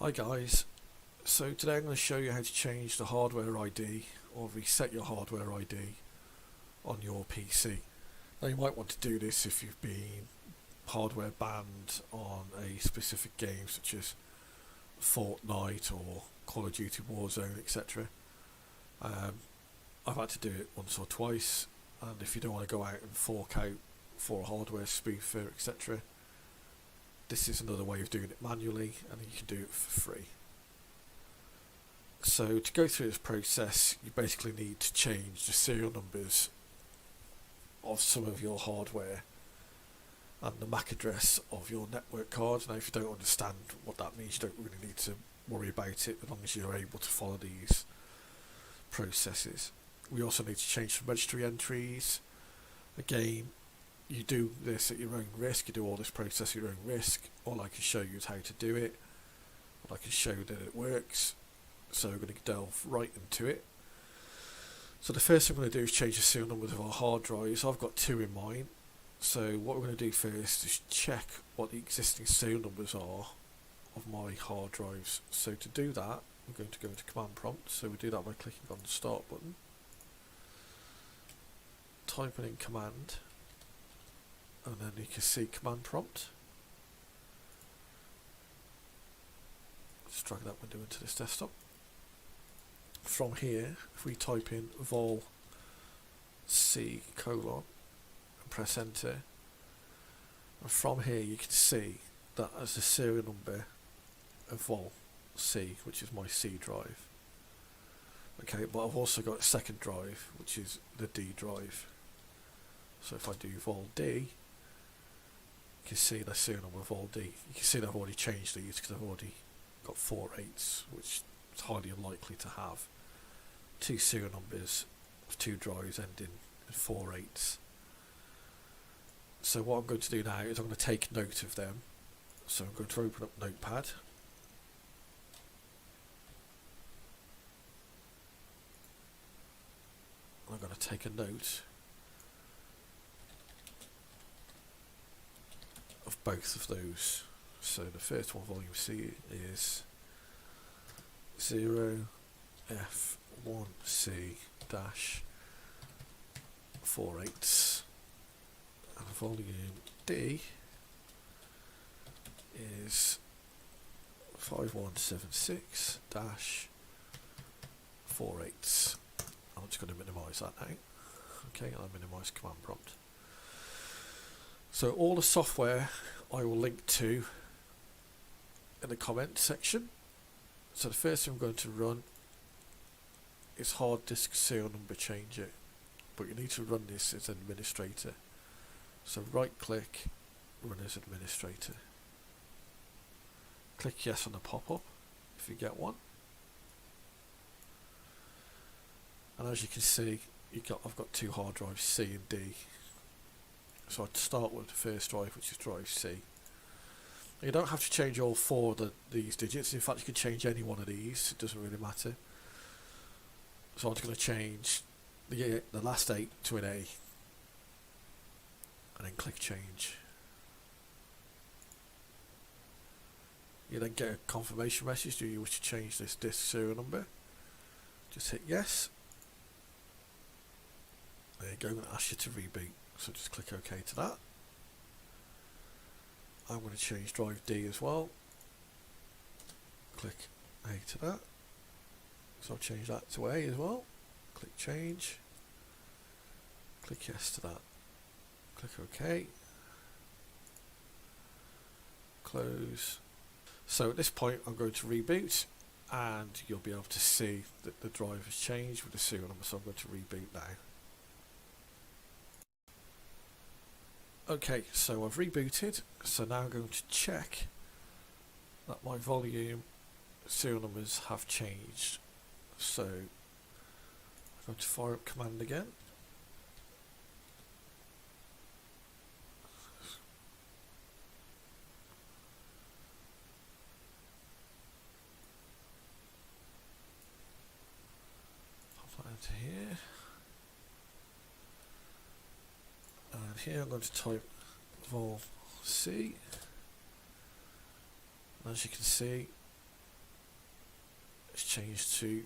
Hi guys, so today I'm going to show you how to change the hardware ID or reset your hardware ID on your PC. Now you might want to do this if you've been hardware banned on a specific game such as Fortnite or Call of Duty Warzone, etc. I've had to do it once or twice, and if you don't want to go out and fork out for a hardware spoofer, etc., this is another way of doing it manually, and you can do it for free. So to go through this process, you basically need to change the serial numbers of some of your hardware and the MAC address of your network card. Now if you don't understand what that means, you don't really need to worry about it as long as you're able to follow these processes. We also need to change some registry entries. Again, you do this at your own risk, you do all this process at your own risk. All I can show you is how to do it, I can show that it works. So we're going to delve right into it. So the first thing we're going to do is change the serial numbers of our hard drives. I've got two in mine. So what we're going to do first is check what the existing serial numbers are of my hard drives. So to do that, we're going to go into command prompt. So we do that by clicking on the start button, typing in command, and then you can see command prompt. Let's drag that window into this desktop. From here, if we type in vol c colon and press enter, and from here you can see that as the serial number of vol c, which is my C drive. Okay, but I've also got a second drive, which is the D drive. So if I do vol D, you can see the serial number of vol D. You can see that I've already changed these because I've already got 4 8s, which is highly unlikely to have two serial numbers of two drives ending in 4 8s. So what I'm going to do now is I'm going to take note of them. So I'm going to open up Notepad. I'm going to take a note of both of those. So the first one, volume C, is 0F1C dash 4 8s, and volume D is 5176 dash 4 8s. I'm just going to minimise that now. Okay, I'll minimise command prompt. So all the software I will link to in the comment section. So the first thing I'm going to run is hard disk serial number changer, but you need to run this as an administrator. So right click, run as administrator. Click yes on the pop-up if you get one. And as you can see, I've got two hard drives, C and D. So I'd start with the first drive, which is drive C. You don't have to change all four of these digits. In fact, you can change any one of these. It doesn't really matter. So I'm just going to change the last 8 to an A, and then click change. You then get a confirmation message. Do you wish to change this disk serial number? Just hit yes. There you go. I'm going to ask you to reboot. So just click OK to that. I'm going to change drive D as well. Click A to that. So I'll change that to A as well. Click change. Click yes to that. Click OK. Close. So at this point I'm going to reboot, and you'll be able to see that the drive has changed with the serial number, so I'm going to reboot now. Okay, so I've rebooted, so now I'm going to check that my volume serial numbers have changed. So I'm going to fire up command again. Pop that into here. And here I'm going to type vol C. And as you can see, Let's change to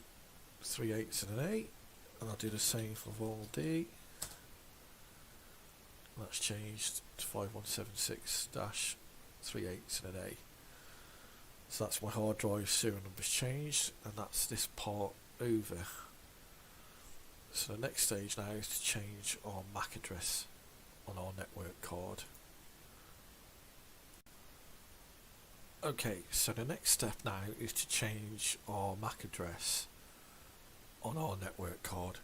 3 8s and an 8, and I'll do the same for vol D. That's changed to 5176 3 8s and an A. So that's my hard drive serial numbers changed, and that's this part over. So the next stage now is to change our MAC address on our network card. Okay, so the next step now is to change our MAC address on our network card.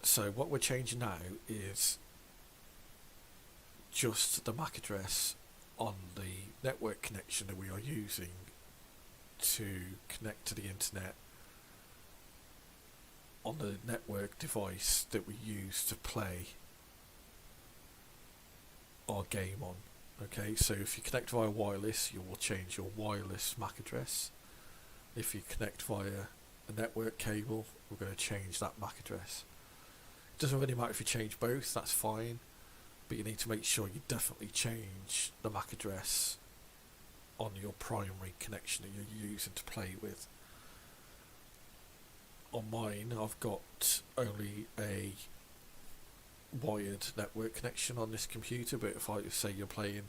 So what we're changing now is just the MAC address on the network connection that we are using to connect to the internet on the network device that we use to play our game on. Okay, so if you connect via wireless, you will change your wireless MAC address. If you connect via a network cable, we're going to change that MAC address. It doesn't really matter if you change both, that's fine, but you need to make sure you definitely change the MAC address on your primary connection that you're using to play with. On mine, I've got only a wired network connection on this computer, but if I say you're playing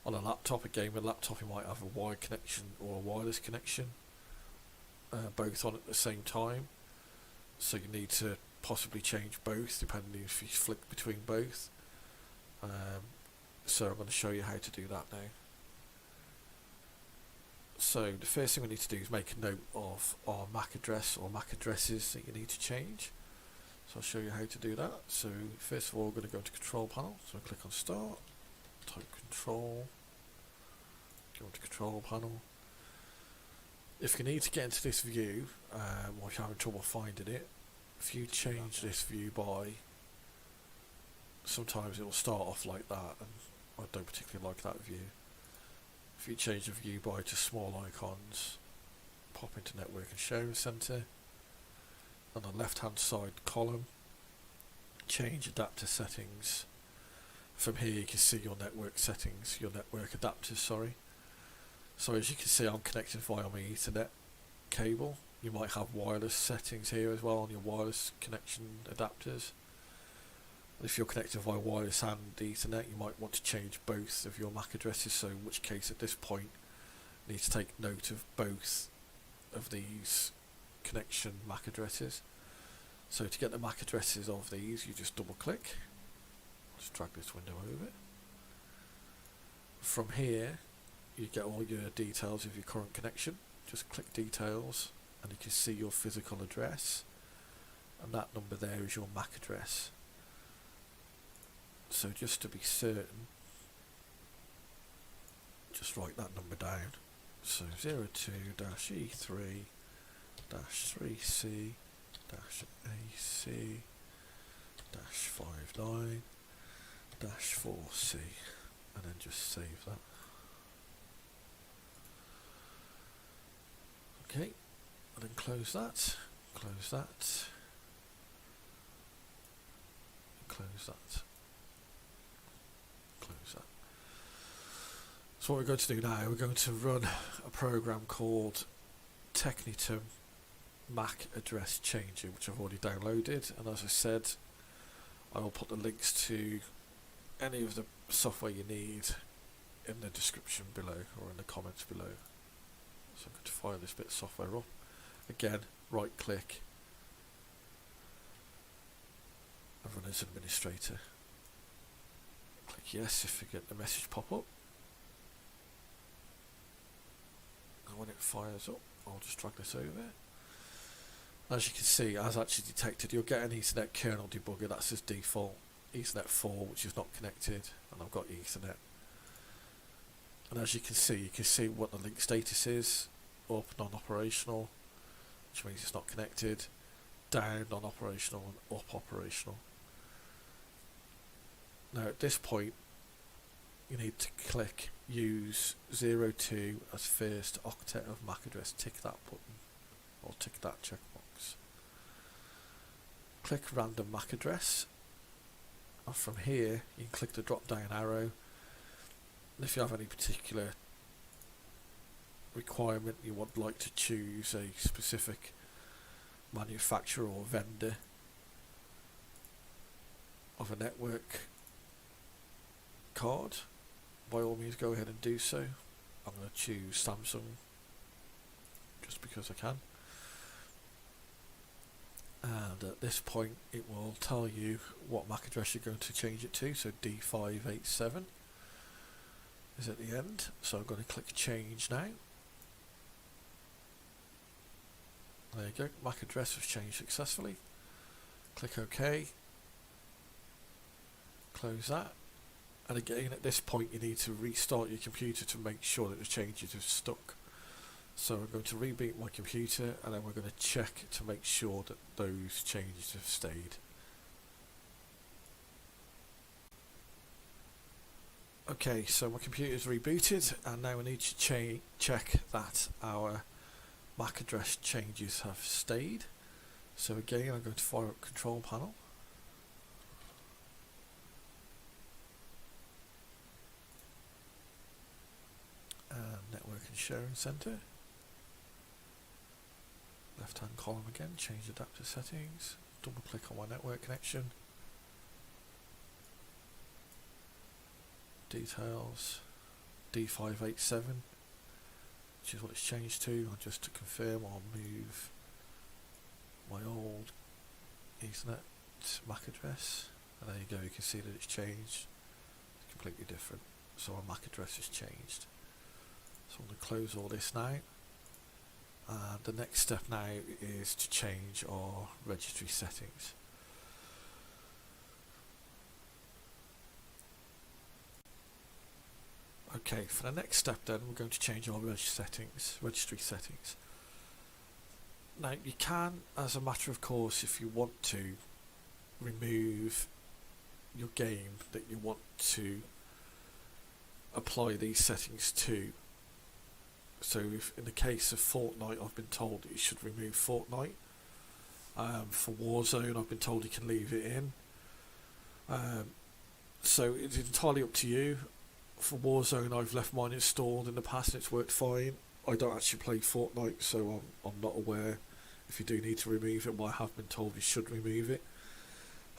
on a laptop, a gaming laptop, you might have a wired connection or a wireless connection, both on at the same time, so you need to possibly change both depending if you flick between both. So I'm going to show you how to do that now. So the first thing we need to do is make a note of our MAC address or MAC addresses that you need to change. So I'll show you how to do that. So first of all, we're going to go to Control Panel. So click on Start, type Control, go to Control Panel. If you need to get into this view, or if you're having trouble finding it, if you change this view by, sometimes it will start off like that, and I don't particularly like that view. If you change the view by to small icons, pop into Network and Sharing Center. On the left hand side column, change adapter settings. From here you can see your network settings, your network adapters, sorry. So as you can see, I'm connected via my Ethernet cable. You might have wireless settings here as well on your wireless connection adapters. If you're connected via wireless and Ethernet, you might want to change both of your MAC addresses, so in which case at this point you need to take note of both of these connection MAC addresses. So to get the MAC addresses of these, you just double click. Just drag this window over. From here you get all your details of your current connection. Just click Details and you can see your physical address, and that number there is your MAC address. So just to be certain, just write that number down. So 02-E3-AC-59-4C, and then just save that. Okay, and then close that, close that, close that. Close that. So what we're going to do now, we're going to run a program called Technitum MAC Address Changer, which I've already downloaded, and as I said, I will put the links to any of the software you need in the description below or in the comments below. So I'm going to fire this bit of software up. Again, right click and run as administrator. Click yes if you get the message pop up, and when it fires up I'll just drag this over. As you can see, as actually detected, you'll get an Ethernet kernel debugger. That's as default Ethernet 4, which is not connected, and I've got Ethernet. And as you can see what the link status is: up, non-operational, which means it's not connected; down, non-operational; and up, operational. Now at this point you need to click use 02 as first octet of MAC address. Tick that button, or tick that checkbox. Click random MAC address, and from here you can click the drop down arrow, and if you have any particular requirement, you would like to choose a specific manufacturer or vendor of a network card, by all means go ahead and do so. I'm going to choose Samsung just because I can, and at this point it will tell you what MAC address you're going to change it to. So D587 is at the end, so I'm going to click change now. There you go, MAC address was changed successfully. Click OK, close that, and again at this point you need to restart your computer to make sure that the changes have stuck. So I'm going to reboot my computer, and then we're going to check to make sure that those changes have stayed. Okay, so my computer is rebooted, and now we need to check that our MAC address changes have stayed. So again, I'm going to fire up Control Panel. And Network and Sharing Center. Left hand column again, change adapter settings, double click on my network connection, details, D587, which is what it's changed to. And just to confirm, I'll move my old Ethernet MAC address, and there you go, you can see that it's changed, it's completely different, so our MAC address has changed. So I'm going to close all this now. The next step now is to change our registry settings. Okay, for the next step then, we're going to change our registry settings. Now you can, as a matter of course, if you want to, remove your game that you want to apply these settings to. So if in the case of Fortnite, I've been told that you should remove Fortnite. For Warzone, I've been told you can leave it in. So it's entirely up to you. For Warzone, I've left mine installed in the past and it's worked fine. I don't actually play Fortnite, so I'm not aware if you do need to remove it, but I have been told you should remove it.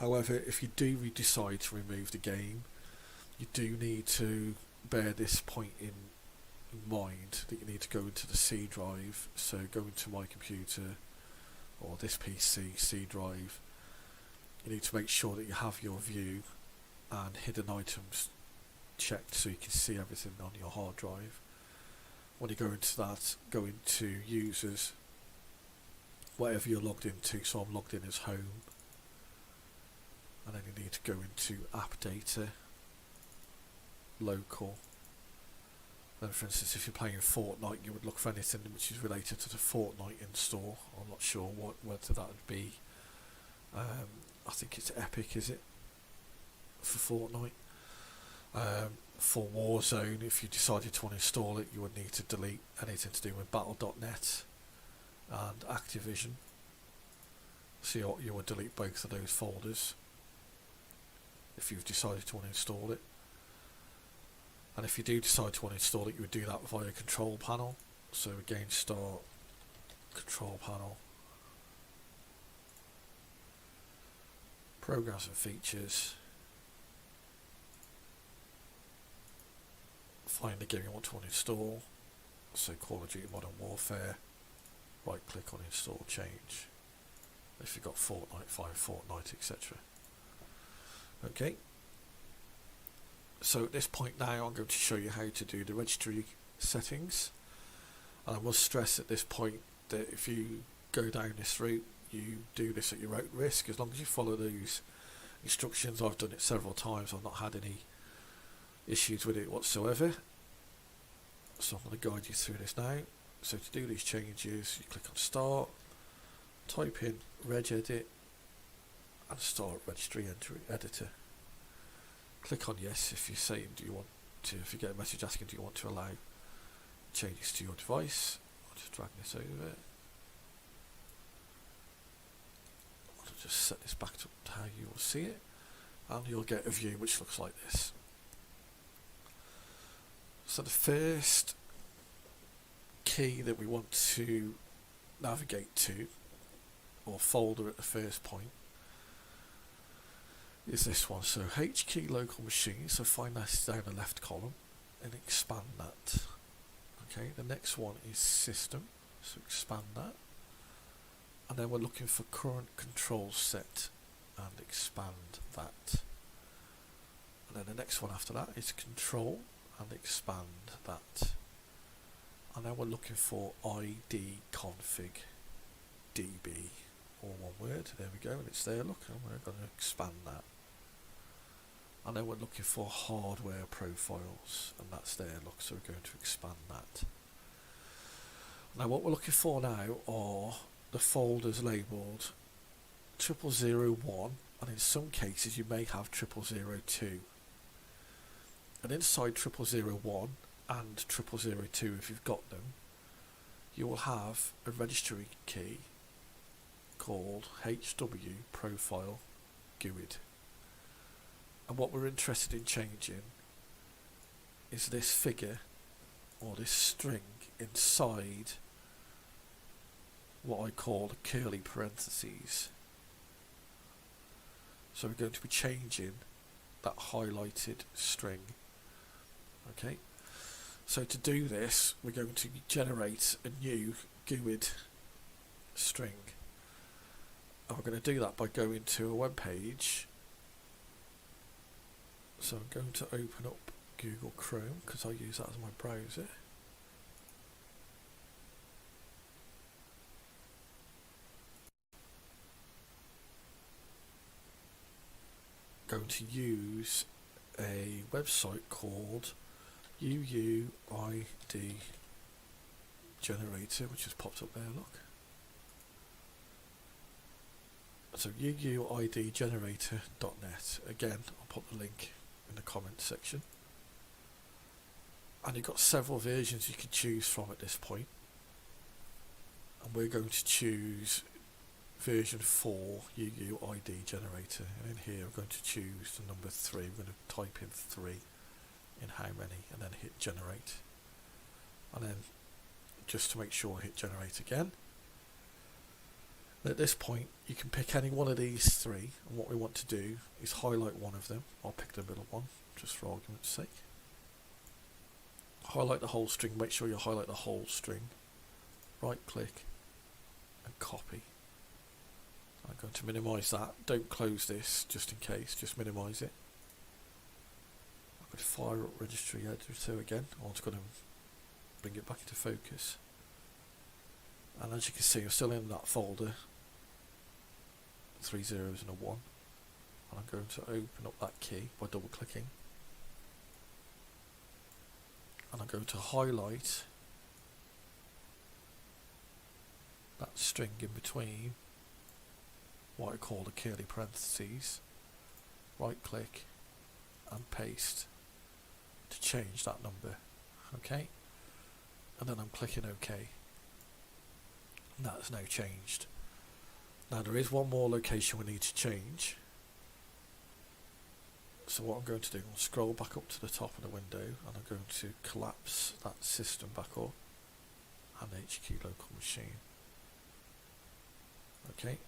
However, if you do decide to remove the game, you do need to bear this point in mind, that you need to go into the C drive. So go into my computer or this PC C drive. You need to make sure that you have your view and hidden items checked so you can see everything on your hard drive. When you go into that, go into users, whatever you're logged into. So I'm logged in as home, and then you need to go into app data, local. Then for instance, if you're playing Fortnite, you would look for anything which is related to the Fortnite install. I'm not sure whether that would be, I think it's Epic, is it, for Fortnite? For Warzone, if you decided to uninstall it, you would need to delete anything to do with Battle.net and Activision. So you would delete both of those folders if you've decided to uninstall it. And if you do decide to uninstall it, you would do that via Control Panel. So again, start Control Panel, Programs and Features, find the game you want to uninstall, so Call of Duty Modern Warfare, right click on Install Change. If you've got Fortnite, find Fortnite, etc. Okay. So at this point now I'm going to show you how to do the registry settings, and I must stress at this point that if you go down this route, you do this at your own risk. As long as you follow those instructions, I've done it several times, I've not had any issues with it whatsoever. So I'm going to guide you through this now. So to do these changes, you click on Start, type in regedit and start registry editor. Click on yes if you're saying do you want to, if you get a message asking do you want to allow changes to your device. I'll just drag this over. I'll just set this back to how you will see it, and you'll get a view which looks like this. So the first key that we want to navigate to, or folder at the first point, is this one. So H key local machine, so find that down the left column and expand that. Okay, the next one is system, so expand that, and then we're looking for current control set and expand that, and then the next one after that is control and expand that, and then we're looking for ID config DB, all one word. There we go, and it's there, look, and we're going to expand that. And then we're looking for hardware profiles, and that's there, look, so we're going to expand that. Now what we're looking for now are the folders labelled 0001, and in some cases you may have 0002. And inside 0001 and 0002, if you've got them, you will have a registry key called HW profile GUID. And what we're interested in changing is this figure, or this string, inside what I call the curly parentheses. So we're going to be changing that highlighted string. Okay, so to do this, we're going to generate a new GUID string, and we're going to do that by going to a web page. So I'm going to open up Google Chrome, because I use that as my browser. Going to use a website called UUID Generator, which has popped up there, look. So uuidgenerator.net. Again, I'll put the link in the comments section. And you've got several versions you can choose from at this point. And we're going to choose version 4 UUID generator, and in here I'm going to choose the number 3. We're going to type in 3 in how many, and then hit generate, and then just to make sure hit generate again. And at this point you can pick any one of these 3, and what we want to do is highlight one of them. I'll pick the middle one just for argument's sake. Highlight the whole string, make sure you highlight the whole string, right click and copy. I'm going to minimise that. Don't close this just in case, just minimise it. I'm going to fire up registry editor again. I'm just going to bring it back into focus. And as you can see, I'm still in that folder, 3 zeros and a 1. And I'm going to open up that key by double clicking. And I'm going to highlight that string in between what I call the curly parentheses, right click and paste to change that number. Okay, and then I'm clicking OK, and that's now changed. Now there is one more location we need to change, so what I'm going to do, I'll scroll back up to the top of the window, and I'm going to collapse that system back up and HQ local machine. Okay,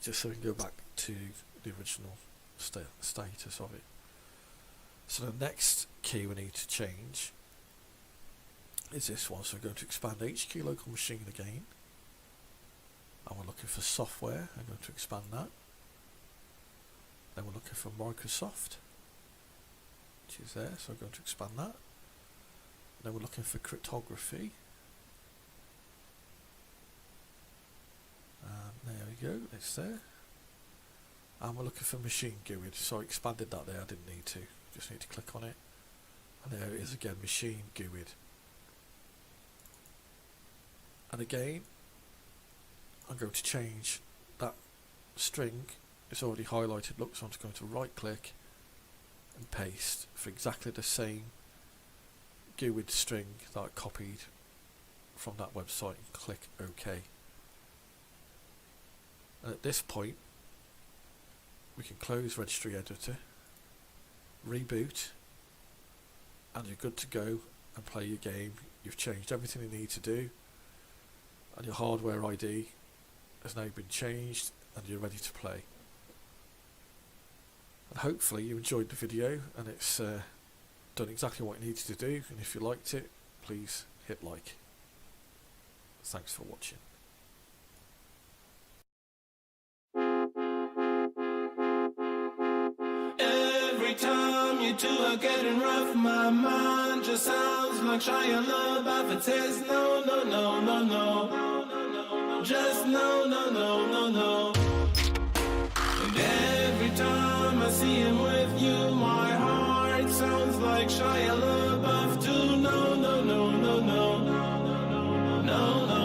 just so we can go back to the original status of it. So the next key we need to change is this one. So we're going to expand HQ local machine again, and we're looking for software. I'm going to expand that. Then we're looking for Microsoft, which is there, so I'm going to expand that. Then we're looking for cryptography, and there we go, it's there. And we're looking for machine GUID, so I expanded that there, I didn't need to, just need to click on it, and there it is again, machine GUID. And again, I'm going to change that string. It's already highlighted, look, so I'm just going to right click and paste for exactly the same GUID string that I copied from that website, and click OK. And at this point we can close registry editor, reboot, and you're good to go and play your game. You've changed everything you need to do, and your hardware ID has now been changed and you're ready to play. And hopefully you enjoyed the video and it's done exactly what it needs to do, and if you liked it, please hit like. Thanks for watching. Every time you two are getting rough, my mind just sounds like Shia LaBeouf. It says no, no, no, no, no, just no, no, no, no, no. And every time I see him with you, my heart sounds like Shia LaBeouf too. No, no, no, no, no, no, no, no.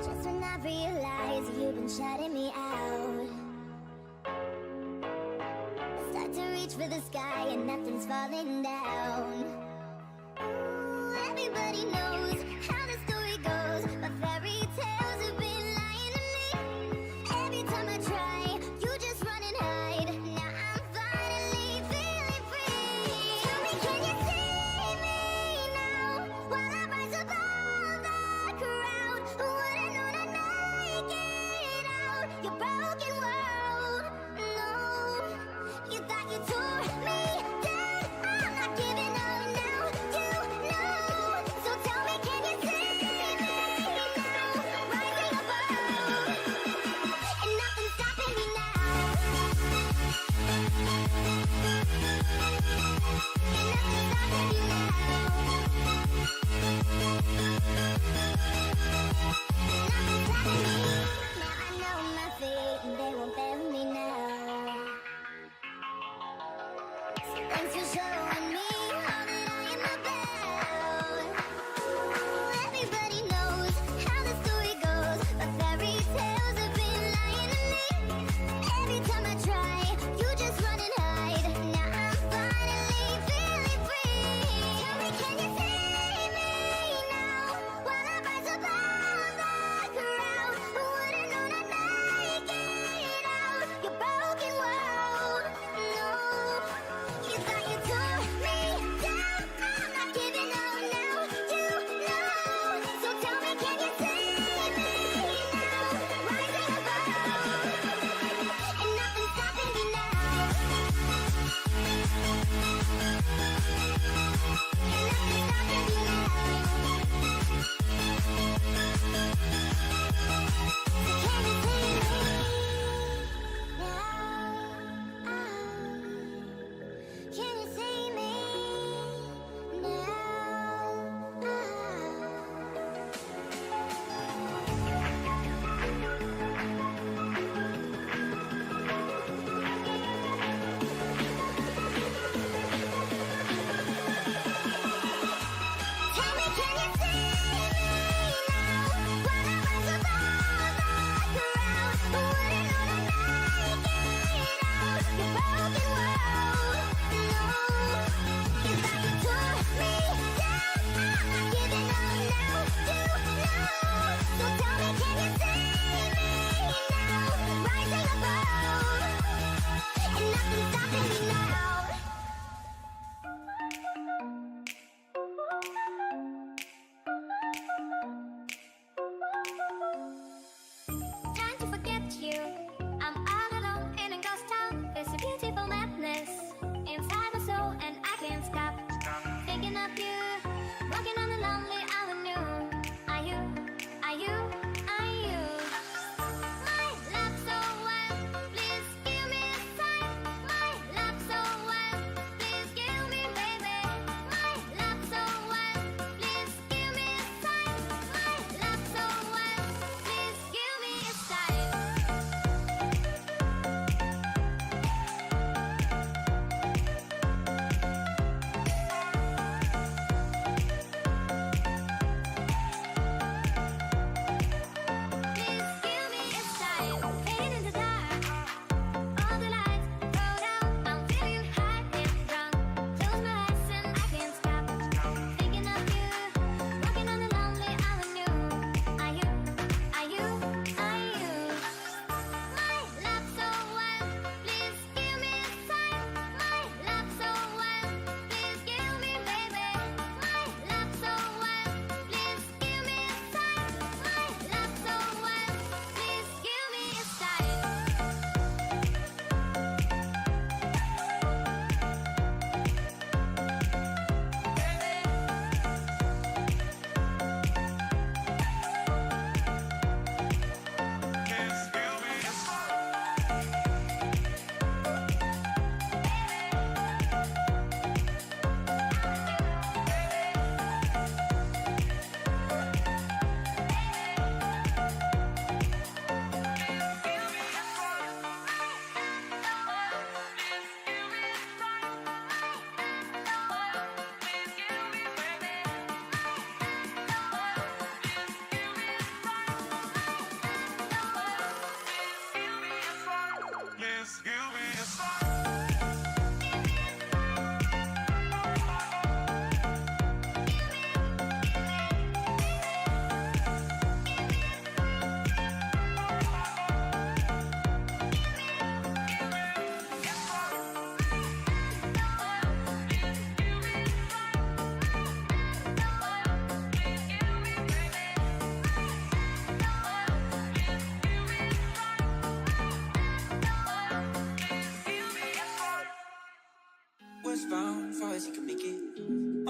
Just when I realize you've been shutting me out, I start to reach for the sky and nothing's falling down. Ooh, everybody knows how the story goes, but fairy tales have been lying to me. Every time I try, you just run and hide. Now I'm finally feeling free. Tell me, can you see me now? While I rise above the crowd, wouldn't know to make it out your broken world. No, you thought you tore me down. I'm not giving up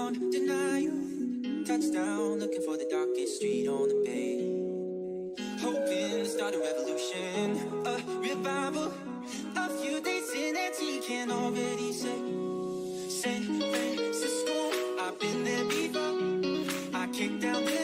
on denial. Touchdown, looking for the darkest street on the bay. Hoping to start a revolution, a revival. A few days in and he can already say San Francisco, I've been there before. I kicked down the